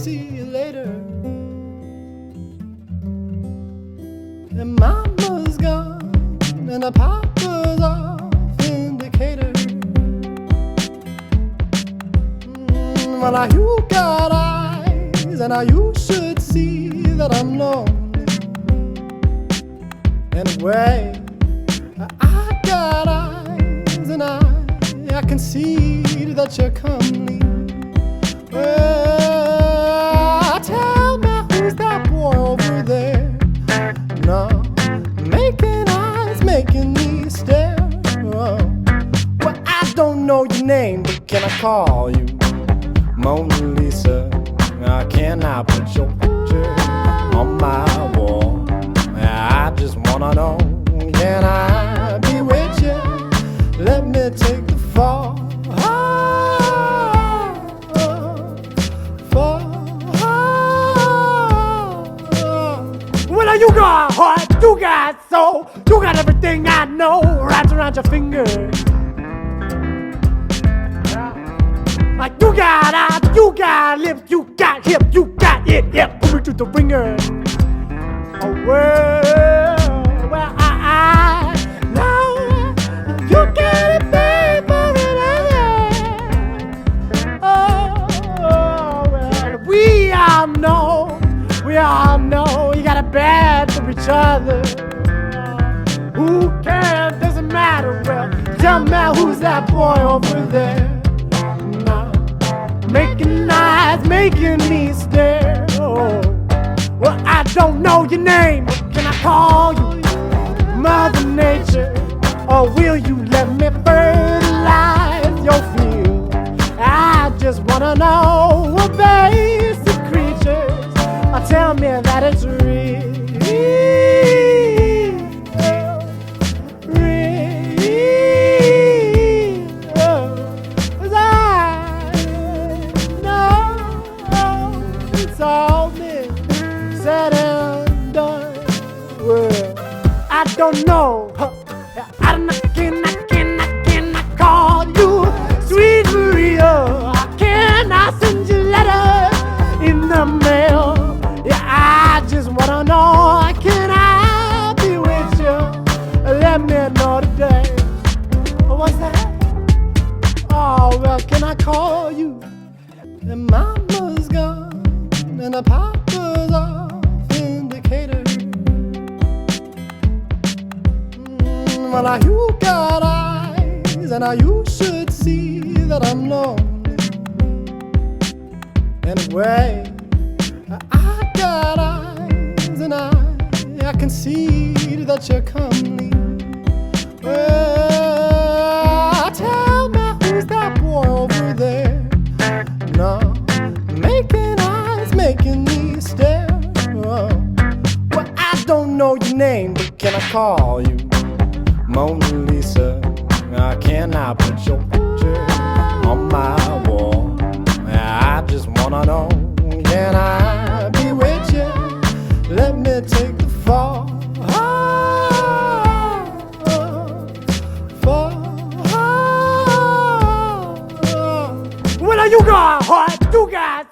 see you later. And mama's gone and the papa's off indicator. Well, now you got eyes and now you should see that I'm lonely. Anyway, I got eyes and I can see that you're comely. Well, tell me who's that boy over there? No, making eyes, making me stare. Oh. Well, I don't know your name, but can I call you Mona Lisa? Can I put your picture on my wall? I just wanna know, can I be with you? Let me take the fall. Well, you got heart, you got soul, you got everything I know wrapped around your finger. Like you got eyes, you got lips, you got hips, you got it, yeah, put me to the ringer. Oh, well, I know you got it, baby. Oh, well, we all know you got it bad for each other. Who cares? Doesn't matter. Well, tell me who's that boy over there? Now, making eyes, making me stare. Oh. Well, I don't know your name, but can I call you Mother Nature? Or will you let me fertilize your field? I just wanna know what basic creatures tell me that it's real. As I know it's all been said and done. Well, I don't know. I cannot call you Sweet Maria. Can I send you letters in the mail? Yeah, I just wanna know, can I be with you? Let me know today. What's that? Oh, well, can I call you? And mama's gone and the papa's off indicator. Well, now you got eyes and now you should see that I'm lonely. Anyway, I got eyes and I can see that you're comely. Well, tell me who's that boy over there? No, making eyes, making me stare. Oh. Well, I don't know your name, but can I call you Mona Lisa? Can I put your picture on my wall? I just wanna know, can I be with you? Let me take the fall. Well, you got heart, you got